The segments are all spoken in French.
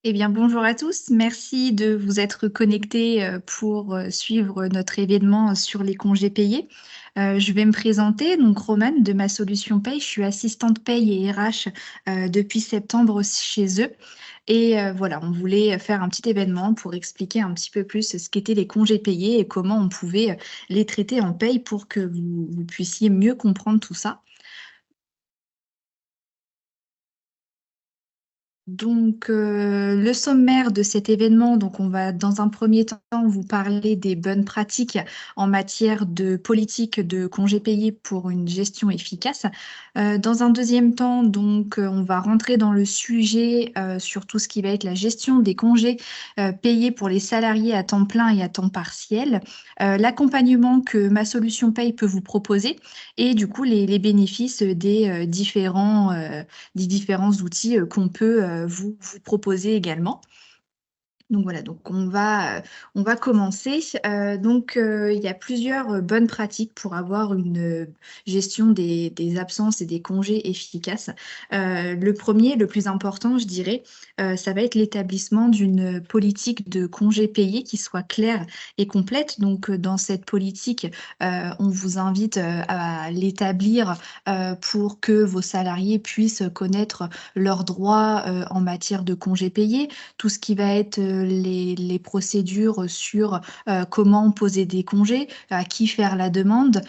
Eh bien, bonjour à tous. Merci de vous être connectés pour suivre notre événement sur les congés payés. Je vais me présenter, donc Romane de ma solution paye. Je suis assistante paye et RH depuis septembre chez eux. Et voilà, on voulait faire un petit événement pour expliquer un petit peu plus ce qu'étaient les congés payés et comment on pouvait les traiter en paye pour que vous puissiez mieux comprendre tout ça. Donc, le sommaire de cet événement, donc on va dans un premier temps vous parler des bonnes pratiques en matière de politique de congés payés pour une gestion efficace. Dans un deuxième temps, donc, on va rentrer dans le sujet sur tout ce qui va être la gestion des congés payés pour les salariés à temps plein et à temps partiel, l'accompagnement que ma solution paye peut vous proposer et du coup les bénéfices des différents outils qu'on peut vous proposer également. Donc voilà, donc on va commencer. Il y a plusieurs bonnes pratiques pour avoir une gestion des absences et des congés efficaces. Le premier, le plus important, je dirais, ça va être l'établissement d'une politique de congés payés qui soit claire et complète. Donc dans cette politique, on vous invite à l'établir pour que vos salariés puissent connaître leurs droits en matière de congés payés, tout ce qui va être les procédures sur comment poser des congés, à qui faire la demande,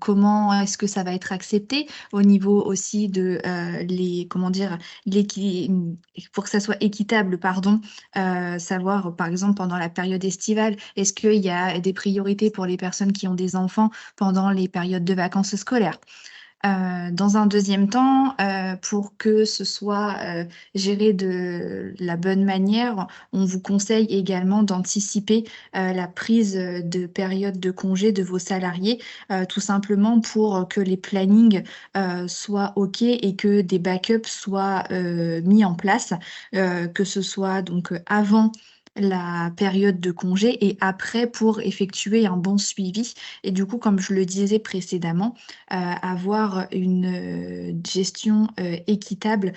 comment est-ce que ça va être accepté au niveau aussi de comment dire, pour que ça soit équitable, pardon, savoir par exemple pendant la période estivale, est-ce qu'il y a des priorités pour les personnes qui ont des enfants pendant les périodes de vacances scolaires. Dans un deuxième temps, pour que ce soit géré de la bonne manière, on vous conseille également d'anticiper la prise de période de congé de vos salariés, tout simplement pour que les plannings soient OK et que des backups soient mis en place, que ce soit donc avant la période de congé et après pour effectuer un bon suivi. Et du coup, comme je le disais précédemment, avoir une gestion équitable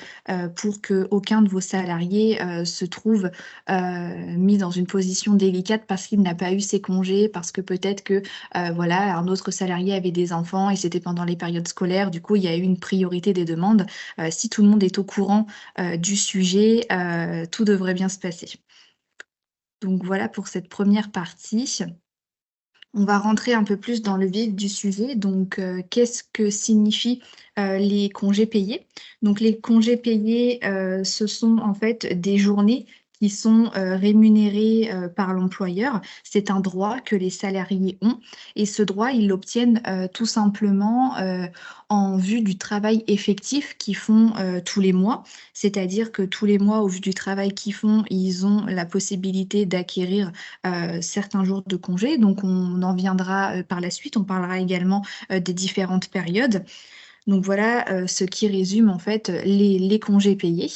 pour que aucun de vos salariés se trouve mis dans une position délicate parce qu'il n'a pas eu ses congés, parce que peut-être que voilà, un autre salarié avait des enfants et c'était pendant les périodes scolaires. Du coup, il y a eu une priorité des demandes. Si tout le monde est au courant du sujet, tout devrait bien se passer. Donc voilà pour cette première partie. On va rentrer un peu plus dans le vif du sujet. Donc, qu'est-ce que signifient les congés payés? Donc, les congés payés, ce sont en fait des journées qui sont rémunérées par l'employeur. C'est un droit que les salariés ont et ce droit, ils l'obtiennent tout simplement en vue du travail effectif qu'ils font tous les mois. C'est-à-dire que tous les mois, au vu du travail qu'ils font, ils ont la possibilité d'acquérir certains jours de congé. Donc, on en viendra par la suite. On parlera également des différentes périodes. Donc, voilà ce qui résume en fait les congés payés.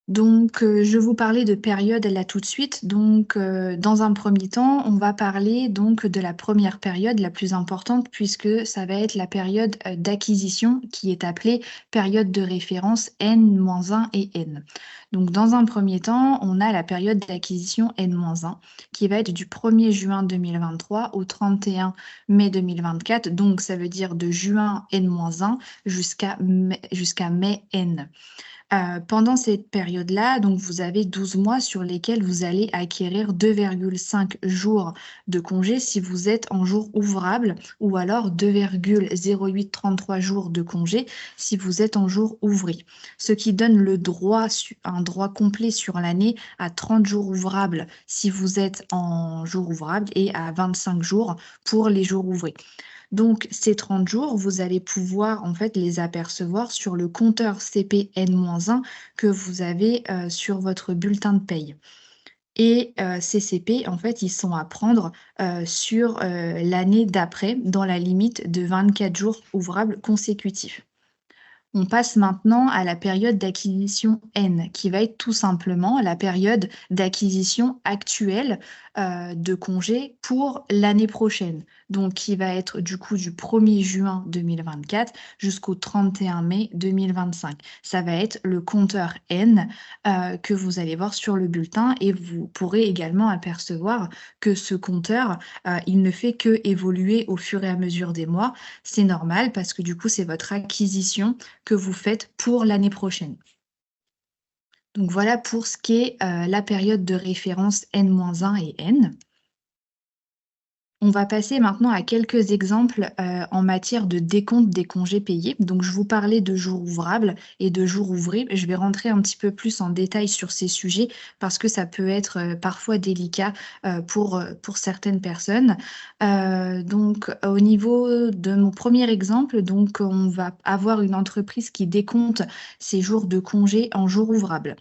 Donc, je vais vous parler de période là tout de suite. Donc, dans un premier temps, on va parler donc de la première période la plus importante puisque ça va être la période d'acquisition qui est appelée période de référence N-1 et N. Donc, dans un premier temps, on a la période d'acquisition N-1 qui va être du 1er juin 2023 au 31 mai 2024. Donc, ça veut dire de juin N-1 jusqu'à mai N. Pendant cette période-là, donc vous avez 12 mois sur lesquels vous allez acquérir 2,5 jours de congé si vous êtes en jour ouvrable ou alors 2,0833 jours de congé si vous êtes en jour ouvrier. Ce qui donne un droit complet sur l'année à 30 jours ouvrables si vous êtes en jour ouvrable et à 25 jours pour les jours ouvrés. Donc, ces 30 jours, vous allez pouvoir en fait les apercevoir sur le compteur CPN-1 que vous avez sur votre bulletin de paye. Et ces CP, en fait, ils sont à prendre sur l'année d'après, dans la limite de 24 jours ouvrables consécutifs. On passe maintenant à la période d'acquisition N, qui va être tout simplement la période d'acquisition actuelle de congés pour l'année prochaine. donc qui va être du coup du 1er juin 2024 jusqu'au 31 mai 2025. Ça va être le compteur N que vous allez voir sur le bulletin et vous pourrez également apercevoir que ce compteur, il ne fait que évoluer au fur et à mesure des mois. C'est normal parce que du coup, c'est votre acquisition que vous faites pour l'année prochaine. Donc voilà pour ce qui est la période de référence N-1 et N. On va passer maintenant à quelques exemples en matière de décompte des congés payés. Donc, je vous parlais de jours ouvrables et de jours ouvrés. Je vais rentrer un petit peu plus en détail sur ces sujets parce que ça peut être parfois délicat pour certaines personnes. Donc, au niveau de mon premier exemple, donc, on va avoir une entreprise qui décompte ses jours de congés en jours ouvrables.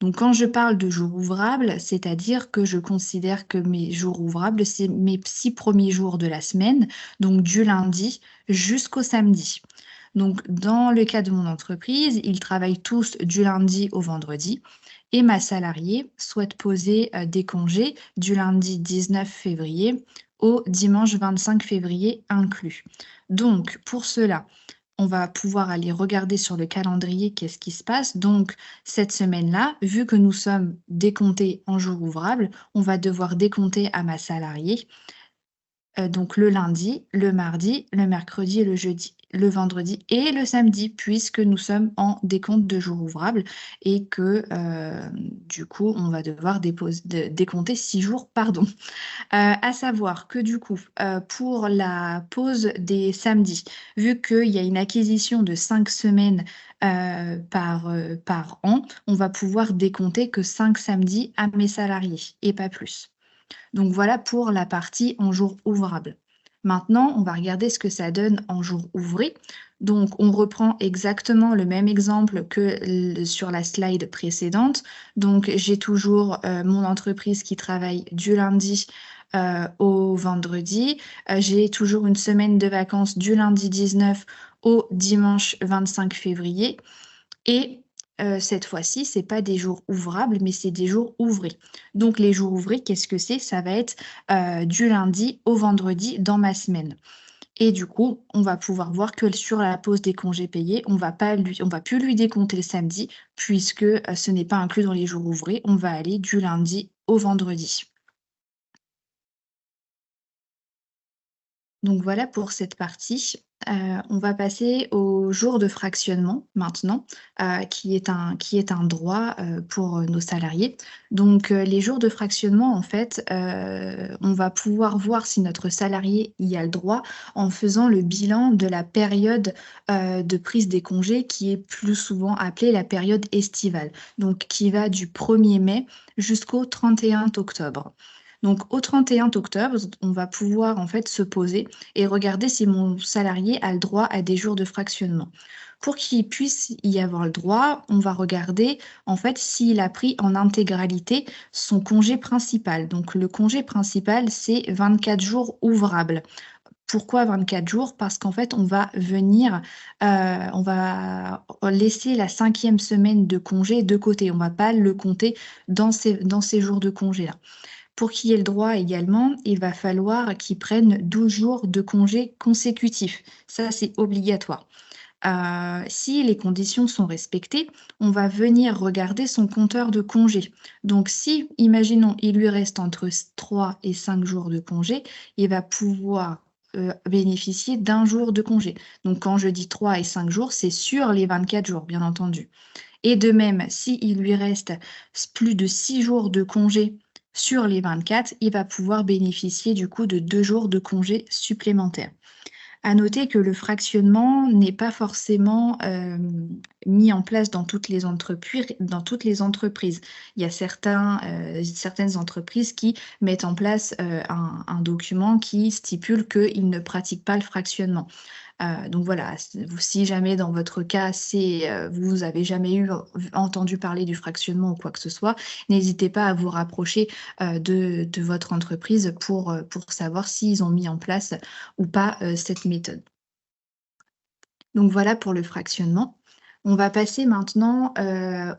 Donc, quand je parle de jours ouvrables, c'est-à-dire que je considère que mes jours ouvrables, c'est mes 6 premiers jours de la semaine, donc du lundi jusqu'au samedi. Donc, dans le cas de mon entreprise, ils travaillent tous du lundi au vendredi et ma salariée souhaite poser des congés du lundi 19 février au dimanche 25 février inclus. Donc, pour cela, on va pouvoir aller regarder sur le calendrier qu'est-ce qui se passe. Donc, cette semaine-là, vu que nous sommes décomptés en jours ouvrables, on va devoir décompter à ma salariée donc le lundi, le mardi, le mercredi, le jeudi, le vendredi et le samedi, puisque nous sommes en décompte de jours ouvrables et que du coup, on va devoir décompter 6 jours, pardon. À savoir que du coup, pour la pause des samedis, vu qu'il y a une acquisition de 5 semaines par an, on va pouvoir décompter que 5 samedis à mes salariés et pas plus. Donc voilà pour la partie en jour ouvrable. Maintenant, on va regarder ce que ça donne en jour ouvré. Donc, on reprend exactement le même exemple que sur la slide précédente. Donc, j'ai toujours mon entreprise qui travaille du lundi au vendredi. J'ai toujours une semaine de vacances du lundi 19 au dimanche 25 février. Et cette fois-ci, ce n'est pas des jours ouvrables, mais c'est des jours ouvrés. Donc, les jours ouvrés, qu'est-ce que c'est? Ça va être du lundi au vendredi dans ma semaine. Et du coup, on va pouvoir voir que sur la pause des congés payés, on va plus lui décompter le samedi, puisque ce n'est pas inclus dans les jours ouvrés. On va aller du lundi au vendredi. Donc voilà pour cette partie. On va passer au jour de fractionnement maintenant, qui est un droit, pour, nos salariés. Donc, les jours de fractionnement, en fait, on va pouvoir voir si notre salarié y a le droit en faisant le bilan de la période, de prise des congés qui est plus souvent appelée la période estivale, donc qui va du 1er mai jusqu'au 31 octobre. Donc au 31 octobre, on va pouvoir en fait se poser et regarder si mon salarié a le droit à des jours de fractionnement. Pour qu'il puisse y avoir le droit, on va regarder en fait s'il a pris en intégralité son congé principal. Donc le congé principal, c'est 24 jours ouvrables. Pourquoi 24 jours? Parce qu'en fait, on va laisser la 5e semaine de congé de côté. On ne va pas le compter dans ces jours de congé-là. Pour qu'il y ait le droit également, il va falloir qu'il prenne 12 jours de congé consécutifs. Ça, c'est obligatoire. Si les conditions sont respectées, on va venir regarder son compteur de congé. Donc, si, imaginons, il lui reste entre 3 et 5 jours de congé, il va pouvoir bénéficier d'un jour de congé. Donc, quand je dis 3 et 5 jours, c'est sur les 24 jours, bien entendu. Et de même, s'il lui reste plus de 6 jours de congé sur les 24, il va pouvoir bénéficier du coup de 2 jours de congé supplémentaires. À noter que le fractionnement n'est pas forcément mis en place dans toutes les entreprises. Il y a certaines entreprises qui mettent en place un document qui stipule qu'ils ne pratiquent pas le fractionnement. Donc voilà, si jamais dans votre cas, vous avez jamais entendu parler du fractionnement ou quoi que ce soit, n'hésitez pas à vous rapprocher de votre entreprise pour savoir s'ils ont mis en place ou pas cette méthode. Donc voilà pour le fractionnement. On va passer maintenant,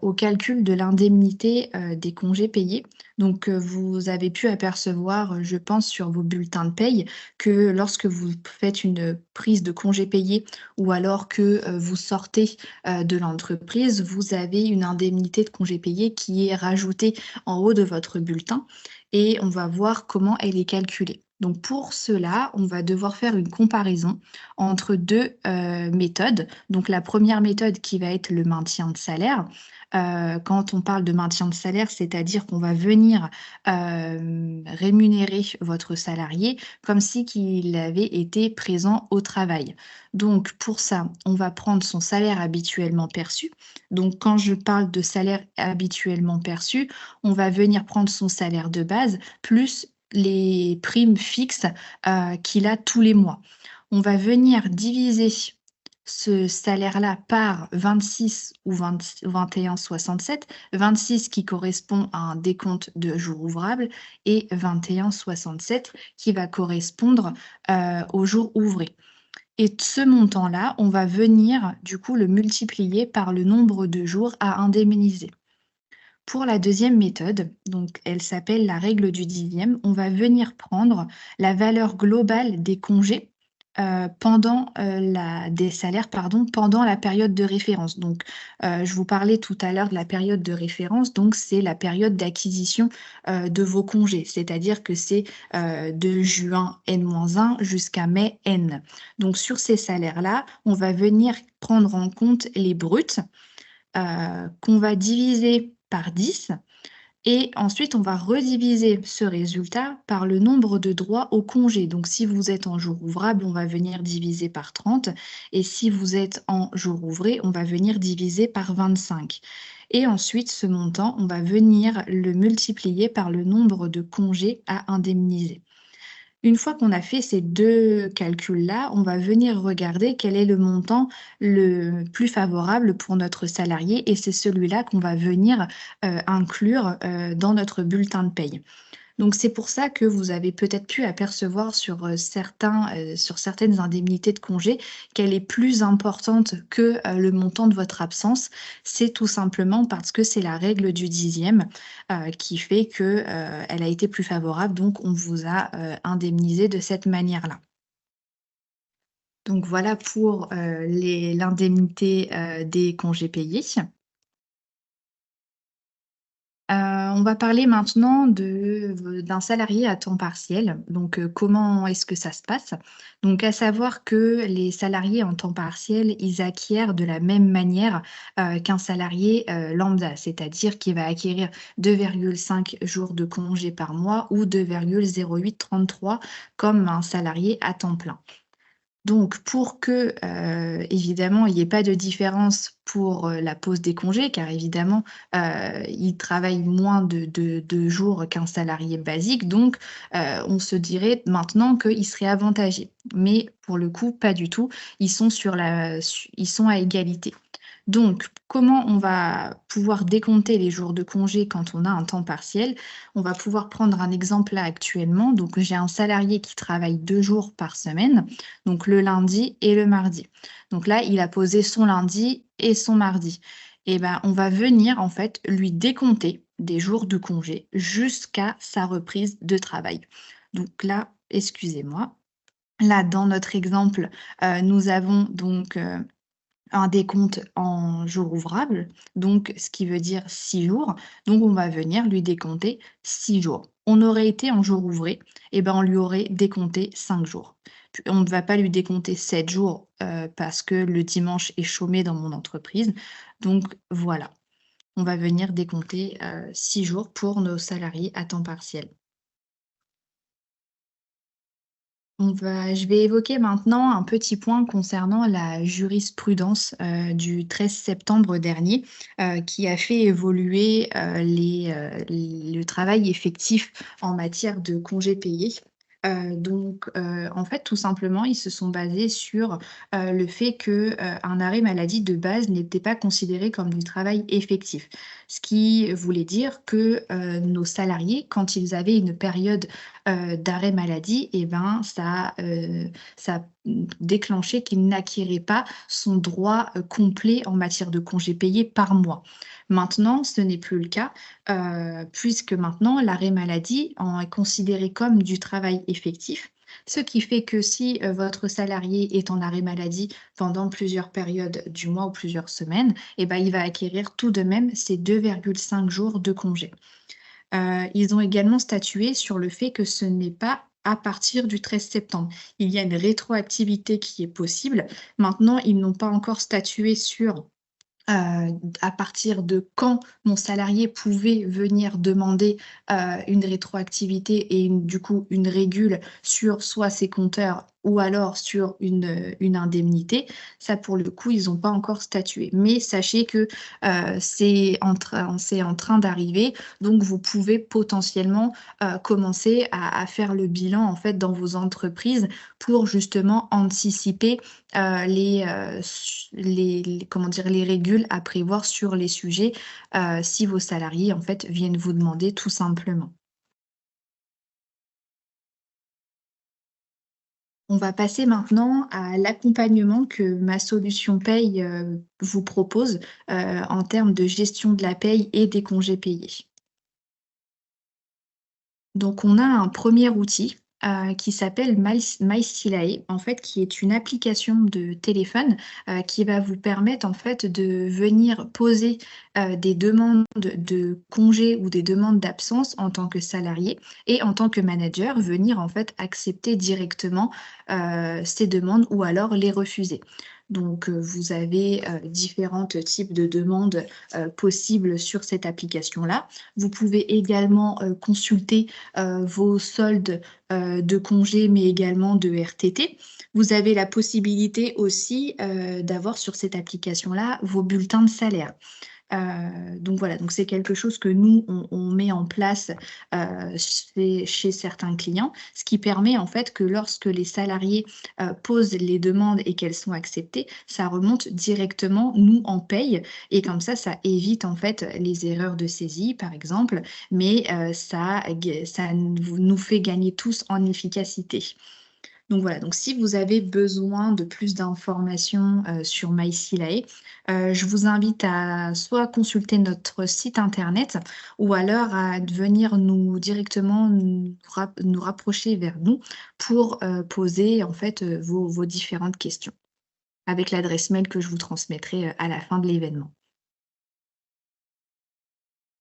au calcul de l'indemnité, des congés payés. Donc, vous avez pu apercevoir, je pense sur vos bulletins de paye que lorsque vous faites une prise de congé payé ou alors que, vous sortez, de l'entreprise, vous avez une indemnité de congé payé qui est rajoutée en haut de votre bulletin et on va voir comment elle est calculée. Donc pour cela, on va devoir faire une comparaison entre 2 méthodes. Donc la première méthode qui va être le maintien de salaire. Quand on parle de maintien de salaire, c'est-à-dire qu'on va venir, rémunérer votre salarié comme si qu'il avait été présent au travail. Donc pour ça, on va prendre son salaire habituellement perçu. Donc quand je parle de salaire habituellement perçu, on va venir prendre son salaire de base plus les primes fixes, qu'il a tous les mois. On va venir diviser ce salaire-là par 26 ou 21,67. 26 qui correspond à un décompte de jours ouvrables et 21,67 qui va correspondre, aux jours ouvrés. Et ce montant-là, on va venir du coup le multiplier par le nombre de jours à indemniser. Pour la deuxième méthode, donc elle s'appelle la règle du dixième, on va venir prendre la valeur globale des congés, pendant, la des salaires pardon, pendant la période de référence. Donc, je vous parlais tout à l'heure de la période de référence, donc c'est la période d'acquisition, de vos congés. C'est-à-dire que c'est, de juin N-1 jusqu'à mai N. Donc sur ces salaires-là, on va venir prendre en compte les bruts, qu'on va diviser par 10 et ensuite on va rediviser ce résultat par le nombre de droits au congé. Donc si vous êtes en jour ouvrable, on va venir diviser par 30 et si vous êtes en jour ouvré, on va venir diviser par 25. Et ensuite, ce montant, on va venir le multiplier par le nombre de congés à indemniser. Une fois qu'on a fait ces 2 calculs-là, on va venir regarder quel est le montant le plus favorable pour notre salarié et c'est celui-là qu'on va venir, inclure, dans notre bulletin de paye. Donc c'est pour ça que vous avez peut-être pu apercevoir sur certaines indemnités de congé qu'elle est plus importante que, le montant de votre absence. C'est tout simplement parce que c'est la règle du dixième, qui fait que, elle a été plus favorable, donc on vous a, indemnisé de cette manière-là. Donc voilà pour, l'indemnité, des congés payés. On va parler maintenant d'un salarié à temps partiel. Donc, comment est-ce que ça se passe? Donc à savoir que les salariés en temps partiel, ils acquièrent de la même manière, qu'un salarié, lambda. C'est-à-dire qu'il va acquérir 2,5 jours de congé par mois ou 2,0833 comme un salarié à temps plein. Donc pour que, évidemment, il y ait pas de différence pour, la pause des congés, car évidemment, il travaille moins de jours qu'un salarié basique, donc on se dirait maintenant qu'il serait avantagé. Mais pour le coup, pas du tout. Ils sont à égalité. Donc comment on va pouvoir décompter les jours de congé quand on a un temps partiel? On va pouvoir prendre un exemple là actuellement. Donc j'ai un salarié qui travaille 2 jours par semaine, donc le lundi et le mardi. Donc là, il a posé son lundi et son mardi. Et ben, on va venir en fait lui décompter des jours de congé jusqu'à sa reprise de travail. Donc là, excusez-moi. Là, dans notre exemple, nous avons donc, un décompte en jours ouvrables, donc ce qui veut dire 6 jours. Donc on va venir lui décompter 6 jours. On aurait été en jour ouvré, et ben, on lui aurait décompté 5 jours. Puis on ne va pas lui décompter 7 jours, parce que le dimanche est chômé dans mon entreprise. Donc voilà, on va venir décompter, 6 jours pour nos salariés à temps partiel. Je vais évoquer maintenant un petit point concernant la jurisprudence du 13 septembre dernier qui a fait évoluer le travail effectif en matière de congés payés. En fait, tout simplement, ils se sont basés sur le fait qu'un arrêt maladie de base n'était pas considéré comme du travail effectif. Ce qui voulait dire que nos salariés, quand ils avaient une période d'arrêt maladie, et ben, ça déclenché qu'il n'acquérait pas son droit complet en matière de congés payés par mois. Maintenant, ce n'est plus le cas, puisque maintenant l'arrêt maladie est considéré comme du travail effectif. Ce qui fait que si votre salarié est en arrêt maladie pendant plusieurs périodes du mois ou plusieurs semaines, eh ben, il va acquérir tout de même ces 2,5 jours de congé. Ils ont également statué sur le fait que ce n'est pas à partir du 13 septembre. Il y a une rétroactivité qui est possible. Maintenant, ils n'ont pas encore statué sur à partir de quand mon salarié pouvait venir demander, une rétroactivité et du coup, une régule sur soit ses compteurs ou alors sur une indemnité. Ça, pour le coup, ils n'ont pas encore statué. Mais sachez que, c'est en train d'arriver, donc vous pouvez potentiellement, commencer à faire le bilan, en fait, dans vos entreprises pour justement anticiper comment dire? Les régules à prévoir sur les sujets, si vos salariés, en fait, viennent vous demander tout simplement. On va passer maintenant à l'accompagnement que ma solution paye, vous propose, en termes de gestion de la paye et des congés payés. Donc on a un premier outil, qui s'appelle MyStilae, en fait, qui est une application de téléphone, qui va vous permettre, en fait, de venir poser, des demandes de congés ou des demandes d'absence en tant que salarié et en tant que manager, venir, en fait, accepter directement, ces demandes ou alors les refuser. Donc, vous avez, différents types de demandes, possibles sur cette application-là. Vous pouvez également, consulter vos soldes, de congés, mais également de RTT. Vous avez la possibilité aussi, d'avoir sur cette application-là vos bulletins de salaire. Donc voilà, donc c'est quelque chose que nous, on met en place, chez certains clients, ce qui permet en fait que lorsque les salariés, posent les demandes et qu'elles sont acceptées, ça remonte directement, nous, en paye et comme ça évite en fait les erreurs de saisie, par exemple, mais ça nous fait gagner tous en efficacité. Donc voilà, donc si vous avez besoin de plus d'informations, sur MySilae, je vous invite à soit consulter notre site internet ou alors à venir directement nous rapprocher vers nous pour, poser en fait, vos différentes questions avec l'adresse mail que je vous transmettrai, à la fin de l'événement.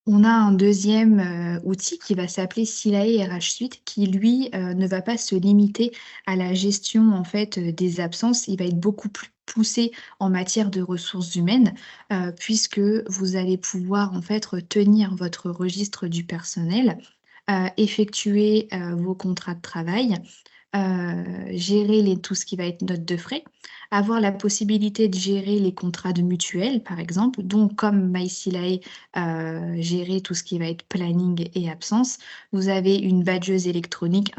On a un deuxième outil qui va s'appeler Silae RH Suite qui lui, ne va pas se limiter à la gestion en fait, des absences. Il va être beaucoup plus poussé en matière de ressources humaines, puisque vous allez pouvoir en fait tenir votre registre du personnel, effectuer, vos contrats de travail, gérer tout ce qui va être notes de frais, avoir la possibilité de gérer les contrats de mutuelle, par exemple, donc comme MySilae, gérer tout ce qui va être planning et absence. Vous avez une badgeuse électronique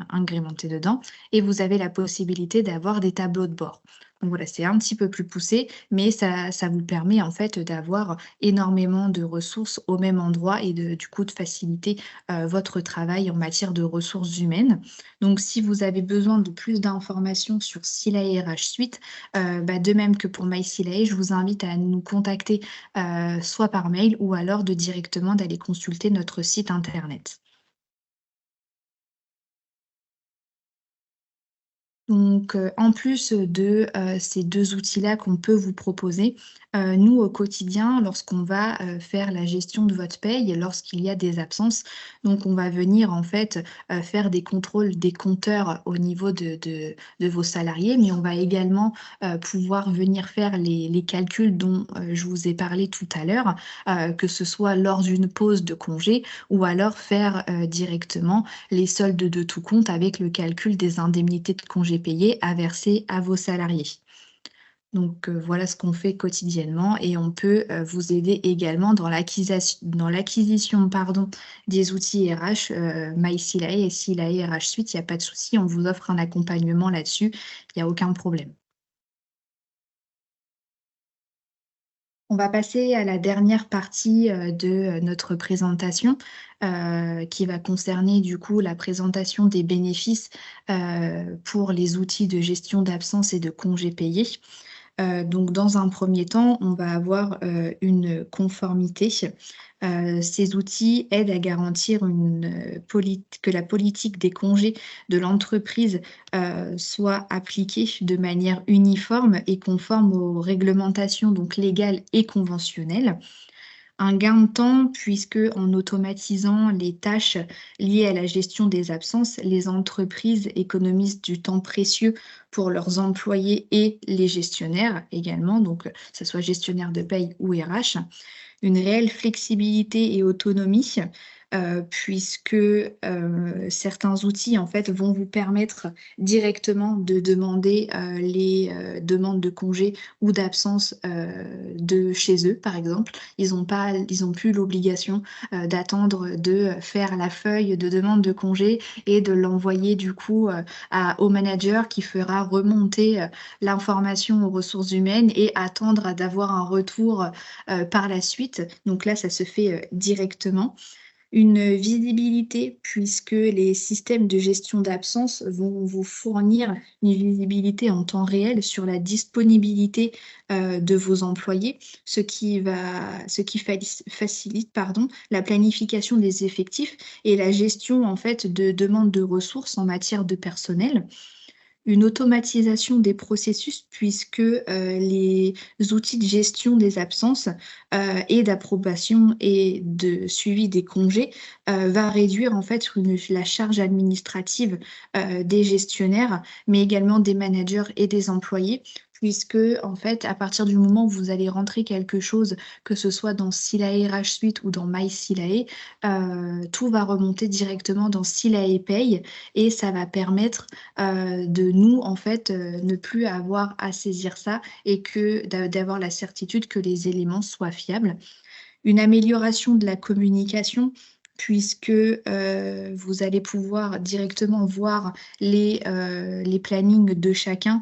agrémentée dedans et vous avez la possibilité d'avoir des tableaux de bord. Donc voilà, c'est un petit peu plus poussé, mais ça vous permet en fait d'avoir énormément de ressources au même endroit et du coup de faciliter, votre travail en matière de ressources humaines. Donc si vous avez besoin de plus d'informations sur Silae RH Suite, bah, de même que pour MySilae, je vous invite à nous contacter, soit par mail ou alors de directement d'aller consulter notre site internet. Donc, en plus de, ces 2 outils-là qu'on peut vous proposer, nous, au quotidien, lorsqu'on va, faire la gestion de votre paye, lorsqu'il y a des absences, donc on va venir, en fait, faire des contrôles des compteurs au niveau de vos salariés, mais on va également, pouvoir venir faire les calculs dont, je vous ai parlé tout à l'heure, que ce soit lors d'une pause de congé ou alors faire, directement les soldes de tout compte avec le calcul des indemnités de congés payés à verser à vos salariés. Donc, voilà ce qu'on fait quotidiennement et on peut, vous aider également dans l'acquisition, pardon, des outils RH, MySilae et Silae RH Suite, il y a pas de souci, on vous offre un accompagnement là-dessus, il y a aucun problème. On va passer à la dernière partie, de notre présentation, qui va concerner du coup la présentation des bénéfices, pour les outils de gestion d'absence et de congés payés. Donc dans un premier temps, on va avoir, une conformité. Ces outils aident à garantir que la politique des congés de l'entreprise, soit appliquée de manière uniforme et conforme aux réglementations donc légales et conventionnelles. Un gain de temps puisque en automatisant les tâches liées à la gestion des absences, les entreprises économisent du temps précieux pour leurs employés et les gestionnaires également, donc que ce soit gestionnaire de paye ou RH. Une réelle flexibilité et autonomie, puisque, certains outils, en fait, vont vous permettre directement de demander, les, demandes de congés ou d'absence, de chez eux, par exemple. Ils ont plus l'obligation, d'attendre de faire la feuille de demande de congé et de l'envoyer du coup, au manager qui fera remonter, l'information aux ressources humaines et attendre d'avoir un retour, par la suite. Donc là, ça se fait, directement. Une visibilité puisque les systèmes de gestion d'absence vont vous fournir une visibilité en temps réel sur la disponibilité, de vos employés, ce qui facilite, pardon, la planification des effectifs et la gestion, en fait, de demandes de ressources en matière de personnel. Une automatisation des processus puisque, les outils de gestion des absences, et d'approbation et de suivi des congés, va réduire en fait la charge administrative, des gestionnaires, mais également des managers et des employés. Puisque, en fait, à partir du moment où vous allez rentrer quelque chose, que ce soit dans Silae RH Suite ou dans MySilae, tout va remonter directement dans Silae Pay et ça va permettre de nous, en fait, ne plus avoir à saisir ça et que d'avoir la certitude que les éléments soient fiables. Une amélioration de la communication puisque, vous allez pouvoir directement voir les plannings de chacun,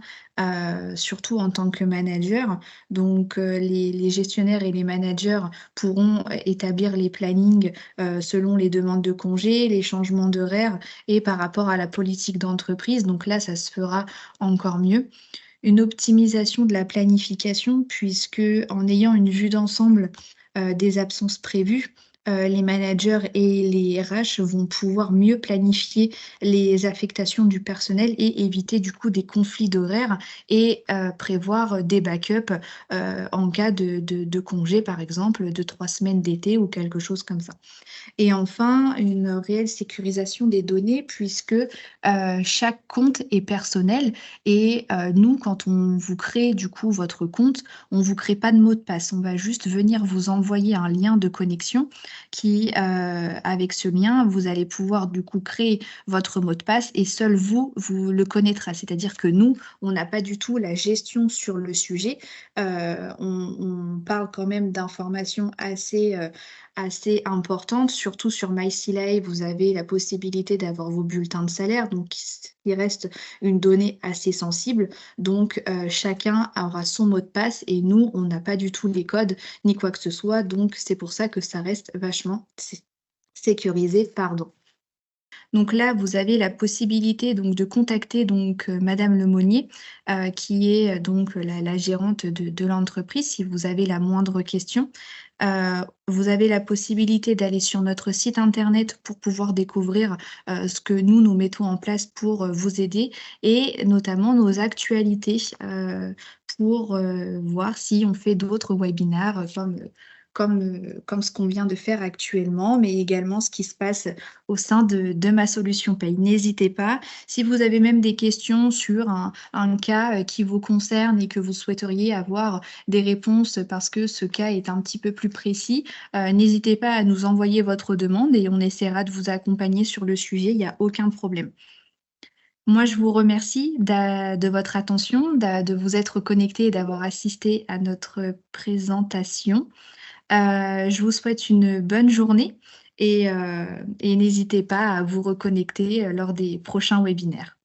surtout en tant que manager. Donc, les gestionnaires et les managers pourront établir les plannings, selon les demandes de congés, les changements d'horaires et par rapport à la politique d'entreprise. Donc là, ça se fera encore mieux. Une optimisation de la planification puisque en ayant une vue d'ensemble, des absences prévues, les managers et les RH vont pouvoir mieux planifier les affectations du personnel et éviter du coup des conflits d'horaires et prévoir des backups, en cas de congé par exemple de 3 semaines d'été ou quelque chose comme ça. Et enfin, une réelle sécurisation des données puisque, chaque compte est personnel et nous, quand on vous crée du coup votre compte, on vous crée pas de mot de passe. On va juste venir vous envoyer un lien de connexion qui, avec ce lien, vous allez pouvoir du coup créer votre mot de passe et seul vous, vous le connaîtrez. C'est-à-dire que nous, on n'a pas du tout la gestion sur le sujet. On parle quand même d'informations assez importante, surtout sur MySilae, vous avez la possibilité d'avoir vos bulletins de salaire, donc il reste une donnée assez sensible. Donc, chacun aura son mot de passe et nous, on n'a pas du tout les codes ni quoi que ce soit, donc c'est pour ça que ça reste vachement sécurisé, pardon. Donc là, vous avez la possibilité donc de contacter donc, madame Lemonnier, qui est, donc la gérante de l'entreprise si vous avez la moindre question. Vous avez la possibilité d'aller sur notre site internet pour pouvoir découvrir, ce que nous mettons en place pour, vous aider et notamment nos actualités, pour, voir si on fait d'autres webinaires, comme ce qu'on vient de faire actuellement, mais également ce qui se passe au sein de Ma Solution Paye. N'hésitez pas. Si vous avez même des questions sur un cas, qui vous concerne et que vous souhaiteriez avoir des réponses parce que ce cas est un petit peu plus précis, n'hésitez pas à nous envoyer votre demande et on essaiera de vous accompagner sur le sujet, il y a aucun problème. Moi, je vous remercie de votre attention, de vous être connectés et d'avoir assisté à notre présentation. Je vous souhaite une bonne journée et n'hésitez pas à vous reconnecter, lors des prochains webinaires.